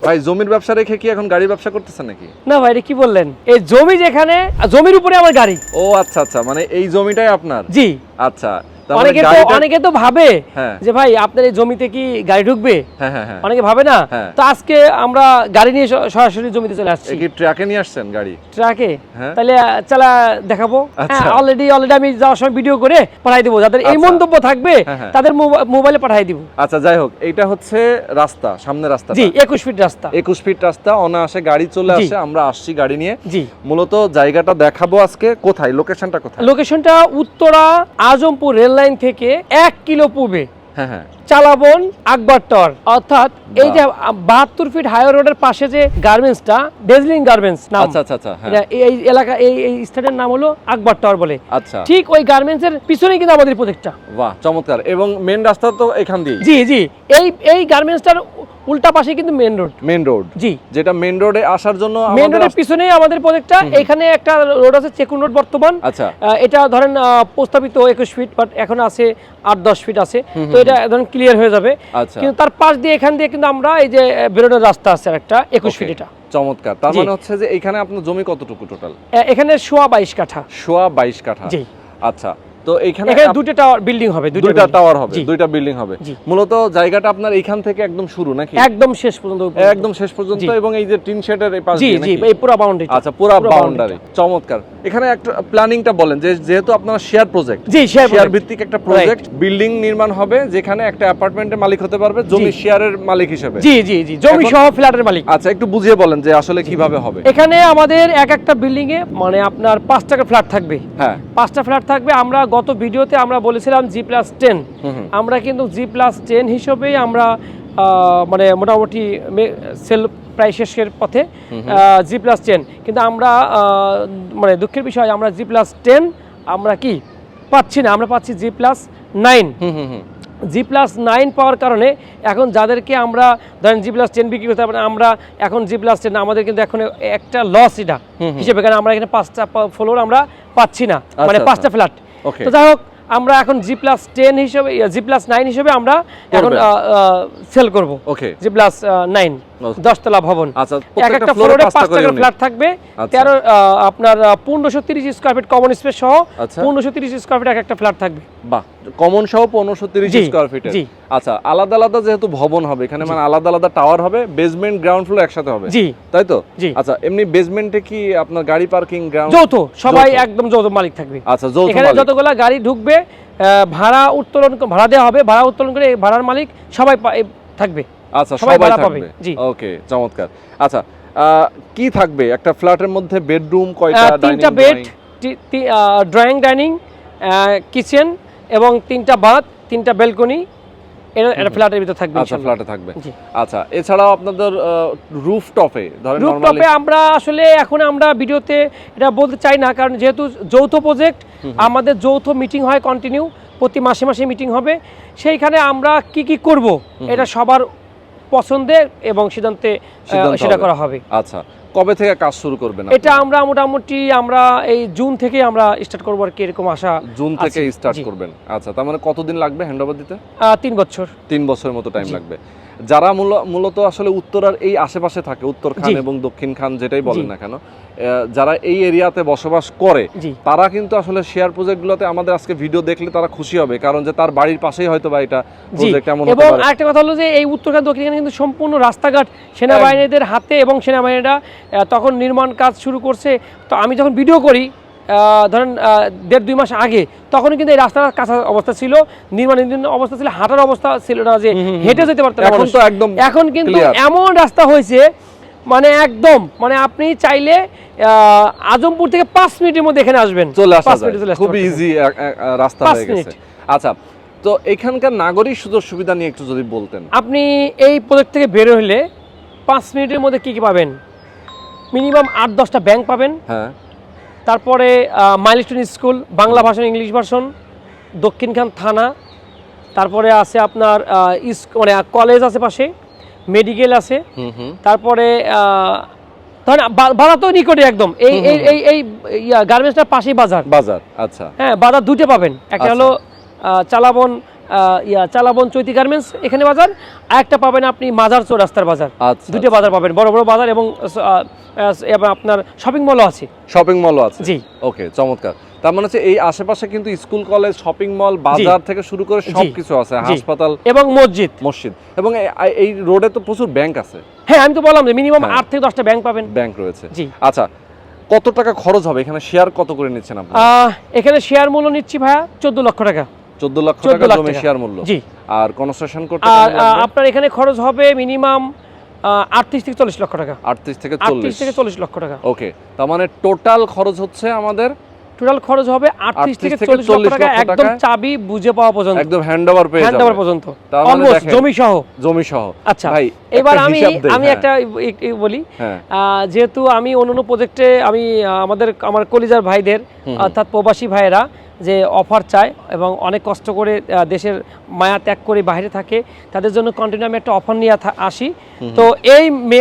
ভাই জমির ব্যবসা রেখে কি এখন গাড়ির ব্যবসা করতেছেন নাকি? না ভাই, এটা কি বললেন? এই জমি যেখানে, জমির উপরে আমার গাড়ি। ও আচ্ছা আচ্ছা, মানে এই জমিটাই আপনার? জি। আচ্ছা, অনেকে তো ভাবে হ্যাঁ, যে ভাই আপনার এই জমিতে কি গাড়ি ঢুকবে? হ্যাঁ হ্যাঁ হ্যাঁ, অনেকে ভাবে না। হ্যাঁ। তো আজকে আমরা গাড়ি নিয়ে সরাসরি জমিতে চলে আসছি। কি ট্রাকে নিয়ে আসছেন গাড়ি? ট্রাকে? হ্যাঁ। তাহলে চালা দেখাবো। আচ্ছা। হ্যাঁ, অলরেডি আমি যাওয়ার সময় ভিডিও করে পাঠিয়ে দেবো, যাদের এই আচ্ছা। মন্তব্য থাকবে হ্যাঁ, হ্যাঁ। তাদের মোবাইলে পাঠিয়ে দিব। আচ্ছা, যাই হোক, এইটা হচ্ছে রাস্তা, সামনে রাস্তা। জি, 21 ফিট রাস্তা। 21 ফিট রাস্তা, অনায়াসে গাড়ি চলে জি। আসে। আমরা আসছি গাড়ি নিয়ে। জি। মূলত জায়গাটা দেখাবো আজকে। কোথায় লোকেশনটা কোথায়? লোকেশনটা উত্তরা আজমপুর রেল লাইন থেকে 1 কিলো পূর্বে, হ্যাঁ হ্যাঁ, চালাবন আকবর টাওয়ার। অর্থাৎ এই যে 72 ফিট হাইওয়ে রোডের পাশে যে গার্মেন্টসটা, ডেজলিং গার্মেন্টস নাম। আচ্ছা আচ্ছা আচ্ছা, হ্যাঁ। এই এলাকা, এই স্টেটের নাম হলো আকবর টাওয়ার বলে। আচ্ছা, ঠিক ওই গার্মেন্টসের পিছনেই কিন্তু আমাদের প্রজেক্টটা। বাহ, চমৎকার। এবং মেন রাস্তা তো এখান দিয়ে? জি জি, এই গার্মেন্টসটার উল্টা পাশে কিন্তু মেন রোড। Main road? জি, যেটা মেন রোডে আসার জন্য মেন রোডের পিছনেই আমাদের প্রজেক্টটা। এখানে একটা রোড আছে চেকুন রোড বর্তমান। আচ্ছা, এটা ধরেন প্রস্তাবিত 21 ফিট, বাট এখন আছে 8-10 ফিট আছে। তো এটা ধরেন ক্লিয়ার হয়ে যাবে। আচ্ছা, কিন্তু তার পাশ দিয়ে এখান দিয়ে কিন্তু আমরা এই যে বেরোনোর রাস্তা আছে একটা 21 ফিট। এটা চমৎকার। তার জি। মানে হচ্ছে যে এখানে আপনার জমি কতটুকু টোটাল? এখানে 22 কাঠা। 22 কাঠা। জি। আচ্ছা, তো এখানে দুটো টাওয়ার বিল্ডিং হবে, দুইটা টাওয়ার হবে, জি। দুইটা বিল্ডিং হবে। জি। মূলত জায়গাটা আপনার এইখান থেকে একদম শুরু নাকি? একদম শেষ পর্যন্ত। একদম শেষ পর্যন্ত। জি। এবং এই যে টিন শেডের এই পাশ জি দিয়ে জি, নাকি? এই পুরো বাউন্ডারি। আচ্ছা, পুরো বাউন্ডারি। চমৎকার। এখানে একটা প্ল্যানিংটা বলেন, যে যেহেতু আপনারা শেয়ার প্রজেক্ট। জি, শেয়ার ভিত্তিক একটা প্রজেক্ট, বিল্ডিং নির্মাণ হবে যেখানে একটা অ্যাপার্টমেন্টের মালিক হতে পারবে জমি শেয়ারের মালিক হিসেবে। জি জি জি, জমি সহ ফ্ল্যাটের মালিক। আচ্ছা, একটু বুঝিয়ে বলেন যে আসলে কিভাবে হবে। এখানে আমাদের একটা বিল্ডিং এ মানে আপনার 5টা ফ্ল্যাট থাকবে। হ্যাঁ, 5টা ফ্ল্যাট থাকবে। আমরা গত ভিডিওতে আমরা বলেছিলাম G+10। আমরা কিন্তু G+10 হিসেবেই আমরা মানে মোটামুটি সেল প্রায় শেষের পথে G+10। কিন্তু আমরা মানে দুঃখের বিষয়, আমরা G+10 আমরা কি পাচ্ছি না, আমরা পাচ্ছি G+9। G+9 পাওয়ার কারণে এখন যাদেরকে আমরা ধরেন G+10 বিক্রি করতে পারি, আমরা এখন G+10 আমাদের কিন্তু এখন একটা লস এটা হিসেবে, কারণ আমরা এখানে 5টা ফ্লোর আমরা পাচ্ছি না, মানে 5টা ফ্ল্যাট। তো যাই হোক, আমরা এখন G+10 হিসেবে, G+9 হিসেবে আমরা এখন সেল করব। G+9 10 তলা ভবন। আচ্ছা, একটা ফ্লোরে 5টা করে ফ্ল্যাট থাকবে। 13 আপনার 1530 স্কয়ার ফিট কমন স্পেস সহ 1530 স্কয়ার ফিট একটা ফ্ল্যাট থাকবে। বাহ, কমন সহ 1530 স্কয়ার ফিটের। আচ্ছা, আলাদা আলাদা যেহেতু ভবন হবে এখানে, মানে আলাদা আলাদা টাওয়ার হবে, বেসমেন্ট গ্রাউন্ড ফ্লোর একসাথে হবে। জি, তাই তো? জি। আচ্ছা, এমনি বেসমেন্টে কি আপনার গাড়ি পার্কিং গ্রাউন্ড? যৌথ, সবাই একদম যৌথ মালিক থাকবে। আচ্ছা, যৌথ মালিক। এখানে যতগুলা গাড়ি ঢুকবে ভাড়া দেওয়া হবে, ভাড়া উত্তোলন করে ভাড়ার মালিক সবাই থাকবে। আচ্ছা, সবাই ভাড়া থাকবে। জি, ওকে, চমৎকার। আচ্ছা, কি থাকবে একটা ফ্ল্যাটের মধ্যে? বেডরুম কয়টা? 3টা বেড, ড্রয়িং, ডাইনিং, কিচেন এবং 3টা বাথ, 3টা ব্যালকনি। এটা ফ্ল্যাটের ভিতর থাকবে। আচ্ছা, ফ্ল্যাটে থাকবে। আচ্ছা, এছাড়াও আপনাদের রুফটপে, ধরেন রুফটপে আমরা আসলে এখন আমরা ভিডিওতে এটা বলতে চাই না, কারণ যেহেতু যৌথ প্রজেক্ট, আমাদের যৌথ মিটিং হয় কন্টিনিউ, প্রতি মাসে মাসে মিটিং হবে। সেইখানে আমরা কি করব এটা সবার পছন্দে এবং সিদ্ধান্তে সেটা করা হবে। আচ্ছা, কবে থেকে কাজ শুরু করবেন? এটা আমরা মোটামুটি এই জুন থেকে আমরা স্টার্ট করব আর কি, এরকম আশা। জুন থেকে স্টার্ট করবেন? আচ্ছা, তার মানে কতদিন লাগবে হ্যান্ডওভার দিতে? 3 বছর। 3 বছরের মতো টাইম লাগবে। যারা মূলত আসলে উত্তরার এই আশেপাশে থাকে, উত্তর খান এবং দক্ষিণ খান যেটাই বলেন না কেন, যারা এই এরিয়াতে বসবাস করে, তারা কিন্তু আসলে শেয়ার প্রজেক্টগুলোতে আমাদের আজকে ভিডিও দেখলে তারা খুশি হবে, কারণ যে তার বাড়ির পাশেই হয়তো বা এটা প্রজেক্ট এমন হতে পারে। এবং আরেকটা কথা হলো যে এই উত্তর খান দক্ষিণ খান কিন্তু সম্পূর্ণ রাস্তাঘাট সেনাবাহিনীদের হাতে, এবং সেনাবাহিনীরা তখন নির্মাণ কাজ শুরু করছে। তো আমি যখন ভিডিও করি ধরেন 1.5-2 মাস আগে, তখন কিন্তু এই রাস্তার কাঁচা অবস্থা ছিল, নির্মাণাধীন অবস্থা ছিল, হাঁটার অবস্থা ছিল না, যে হেঁটে যেতে পারতেন। এখন কিন্তু এমন রাস্তা হয়েছে, মানে একদম, মানে আপনি চাইলে আজমপুর থেকে 5 মিনিটের মধ্যে এখানে আসবেন, চলে আসা যায়, খুব ইজি রাস্তা হয়ে গেছে। আচ্ছা, তো এখানকার নাগরিক সুযোগ সুবিধা নিয়ে একটু যদি বলতেন। আপনি এই প্রজেক্ট থেকে বের হলে 5 মিনিটের মধ্যে কি পাবেন? মিনিমাম 8-10টা ব্যাংক পাবেন। হ্যাঁ। তারপরে মাইলস্টোন স্কুল, বাংলা ভাষণ, ইংলিশ ভাষণ, দক্ষিণখান থানা, তারপরে আছে আপনার মানে কলেজ আছে পাশে, মেডিকেল আছে, তারপরে ধরেন বাজার তো নিকটে একদম, এই গার্মেন্টসটার পাশেই বাজার। আচ্ছা, হ্যাঁ, বাজার 2টে পাবেন, একটা হলো চালাবন চালাবন চৈতি গার্মেন্টস এখানে বাজার, আর একটা পাবেন আপনি মাজার চৌরাস্তার বাজার। আচ্ছা, দুটো বাজার পাবেন, বড় বড় বাজার, এবং আপনার শপিং মলও আছে। শপিং মলও আছে, জি। ওকে, চমৎকার। তার মানে হচ্ছে এই আশেপাশে কিন্তু স্কুল, কলেজ, শপিং মল, বাজার থেকে শুরু করে সবকিছু আছে, হাসপাতাল এবং মসজিদ। এবং এই রোডে তো প্রচুর ব্যাংক আছে। হ্যাঁ, আমি তো বললাম যে মিনিমাম 8 থেকে 10টা ব্যাংক পাবেন। ব্যাংক রয়েছে, জি। আচ্ছা, কত টাকা খরচ হবে এখানে? শেয়ার কত করে নিচ্ছেন আপনি? এখানে শেয়ার মূল্য নিচ্ছি ভাইয়া 14 লক্ষ টাকা। 14 লক্ষ টাকা জমি শেয়ার মূল্য। জি। আর কনস্ট্রাকশন করতে আপনার এখানে খরচ হবে মিনিমাম 38 থেকে 40 লক্ষ টাকা। 38 থেকে 40 লক্ষ টাকা। ওকে, তার মানে টোটাল খরচ হচ্ছে আমাদের, টোটাল খরচ হবে 38 থেকে 40 লক্ষ টাকা, একদম চাবি বুঝে পাওয়া পর্যন্ত, একদম হ্যান্ডওভার পেয়ে যাবেন, হ্যান্ডওভার পর্যন্ত, তার মানে অলমোস্ট জমি সহ। আচ্ছা ভাই, এবার আমি একটা বলি, যেহেতু আমি অন্যান্য প্রজেক্টে আমি আমার কলিজার ভাইদের অর্থাৎ প্রবাসী ভাইয়েরা যে অফার চায় এবং অনেক কষ্ট করে দেশের মায়া ত্যাগ করে বাইরে থাকে, তাদের জন্য কন্টিনিউ আমি একটা অফার নিয়ে আসি। তো এই মে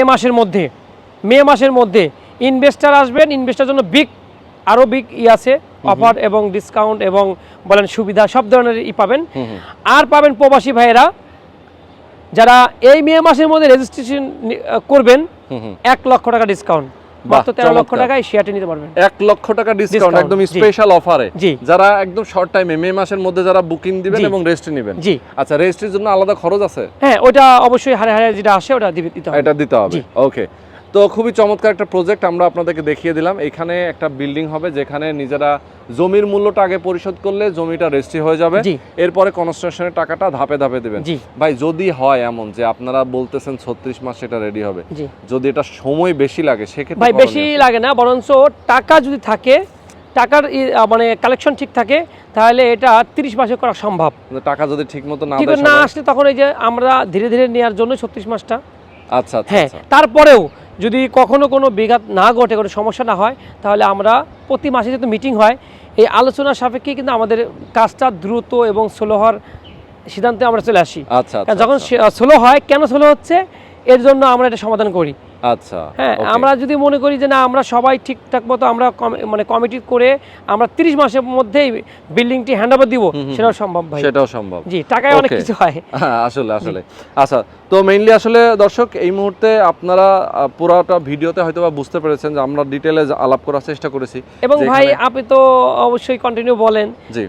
মাসের মধ্যে ইনভেস্টার আসবেন, ইনভেস্টার জন্য আরো বিগ আছে অফার এবং ডিসকাউন্ট এবং বলেন সুবিধা, সব ধরনের পাবেন। আর পাবেন প্রবাসী ভাইয়েরা যারা এই মে মাসের মধ্যে রেজিস্ট্রেশন করবেন, 1 লক্ষ টাকা ডিসকাউন্ট, মাত্র 13 লক্ষ টাকায় শেয়ারটি নিতে পারবেন। 1 লক্ষ টাকা ডিসকাউন্ট একদম স্পেশাল অফারে, যারা একদম শর্ট টাইমে মে মাসের মধ্যে যারা বুকিং দিবেন এবং রেজিস্ট্রি নেবেন। জি। আচ্ছা, রেজিস্ট্রির জন্য আলাদা খরচ আছে? হ্যাঁ, ওটা অবশ্যই হারে যেটা আসে ওটা দিতে হবে, এটা দিতে হবে। ওকে, তো খুবই চমৎকার একটা প্রজেক্ট আমরা আপনাদেরকে দেখিয়ে দিলাম। এখানে একটা বিল্ডিং হবে যেখানে নিজেরা জমির মূল্যটা আগে পরিশোধ করলে জমিটা রেজিস্ট্রি হয়ে যাবে, এরপরে কনস্ট্রাকশনের টাকাটা ধাপে ধাপে দিবেন। ভাই, যদি হয় এমন যে আপনারা বলতেছেন 36 মাস এটা রেডি হবে, যদি এটা সময় বেশি লাগে সেক্ষেত্রে? ভাই, বেশি লাগে না, বরঞ্চ টাকা যদি থাকে, টাকার মানে কালেকশন ঠিক থাকে, তাহলে এটা 30 মাসে করা সম্ভব। টাকা যদি ঠিকমতো না আসলে তখন এই যে আমরা ধীরে ধীরে নেওয়ার জন্য 36 মাসটা। আচ্ছা, হ্যাঁ, তারপরেও যদি কখনো কোনো বিঘাত না ঘটে, কোনো সমস্যা না হয়, তাহলে আমরা প্রতি মাসে যেহেতু মিটিং হয়, এই আলোচনার সাপেক্ষে কিন্তু আমাদের কাজটা দ্রুত এবং স্লো হওয়ার সিদ্ধান্তে আমরা চলে আসি। আচ্ছা, যখন স্লো হয়, কেন স্লো হচ্ছে এর জন্য আমরা এটা সমাধান করি। আচ্ছা, হ্যাঁ, আমরা যদি মনে করি যে না আমরা সবাই ঠিকঠাক মতো আমরা মানে কমিটি করে আমরা 30 মাসের মধ্যেই বিল্ডিংটি হ্যান্ডওভার দিব, সেটাও সম্ভব ভাই, সেটাও সম্ভব। জি, টাকায় অনেক কিছু হয় আসলে। আচ্ছা, তো মেইনলি আসলে দর্শক এই মুহূর্তে আপনারা পুরোটা ভিডিওতে হয়তোবা বুঝতে পেরেছেন যে আমরা ডিটেইলে আলাপ করার চেষ্টা করেছি। এবং ভাই, আপনি তো অবশ্যই কন্টিনিউ বলেন,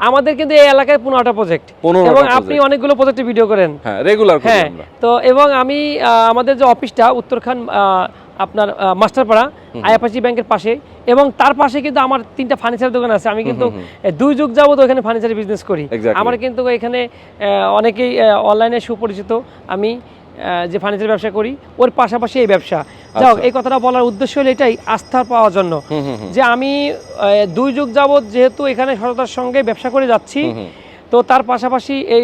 আমাদের কিন্তু এই এলাকায় 15টা প্রজেক্ট, এবং আপনি অনেকগুলো প্রজেক্টে ভিডিও করেন। হ্যাঁ, রেগুলার করি আমরা। তো এবং আমি আমাদের যে অফিসটা উত্তরখান আপনার মাস্টারপাড়া আয়াপাচি ব্যাংকের পাশে, এবং তার পাশে কিন্তু আমার 3টা ফার্নিচার দোকান আছে। আমি কিন্তু 2 যুগ যাবত ওখানে ফার্নিচার বিজনেস করি। আমার কিন্তু এখানে অনেকেই অনলাইনে সুপরিচিত। আমি যে ফার্নিচার ব্যবসা করি, ওর পাশাপাশি এই ব্যবসা। যাও, এই কথাটা বলার উদ্দেশ্য হলো এটাই, আস্থা পাওয়ার জন্য, যে আমি 2 যুগ যাবত যেহেতু এখানে সততার সঙ্গে ব্যবসা করে যাচ্ছি, তো তার পাশাপাশি এই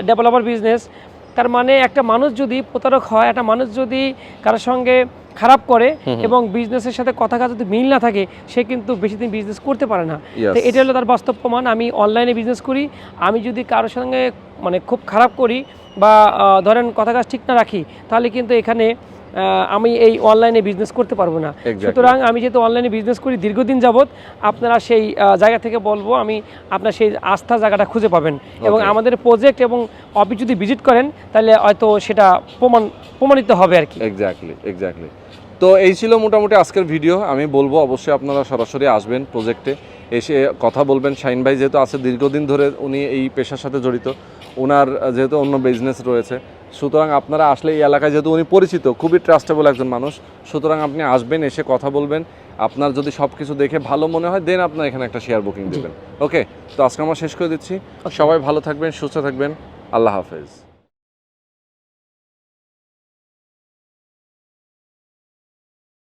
ডেভেলপার বিজনেস। তার মানে একটা মানুষ যদি প্রতারক হয়, একটা মানুষ যদি কারোর সঙ্গে খারাপ করে এবং বিজনেসের সাথে কথা যদি মিল না থাকে, সে কিন্তু বেশি দিন বিজনেস করতে পারে না। তো এটা হলো তার বাস্তব প্রমাণ। আমি অনলাইনে বিজনেস করি, আমি যদি কারোর সঙ্গে মানে খুব খারাপ করি বা ধরেন কথা কাজ ঠিক না রাখি, তাহলে কিন্তু এখানে আমি এই অনলাইনে বিজনেস করতে পারবো না। সুতরাং আমি যেহেতু অনলাইনে বিজনেস করি দীর্ঘদিন যাবত, আপনারা সেই জায়গা থেকে বলবো, আমি আপনার সেই আস্থা জায়গাটা খুঁজে পাবেন, এবং আমাদের প্রজেক্ট এবং অফিস যদি ভিজিট করেন, তাহলে হয়তো সেটা প্রমাণিত হবে আর কি। এক্স্যাক্টলি। তো এই ছিল মোটামুটি আজকের ভিডিও। আমি বলবো অবশ্যই আপনারা সরাসরি আসবেন প্রজেক্টে, এসে কথা বলবেন। শাহিন ভাই যেহেতু আছে দীর্ঘদিন ধরে, উনি এই পেশার সাথে জড়িত, ওনার যেহেতু অন্য বিজনেস রয়েছে, সুতরাং আপনারা আসলে এই এলাকায় যেহেতু উনি পরিচিত, খুবই ট্রাস্টেবল একজন মানুষ, সুতরাং আপনি আসবেন, এসে কথা বলবেন। আপনার যদি সব কিছু দেখে ভালো মনে হয়, দেন আপনার এখানে একটা শেয়ার বুকিং দেবেন। ওকে, তো আজকে আমরা শেষ করে দিচ্ছি। সবাই ভালো থাকবেন, সুস্থ থাকবেন। আল্লাহ হাফেজ।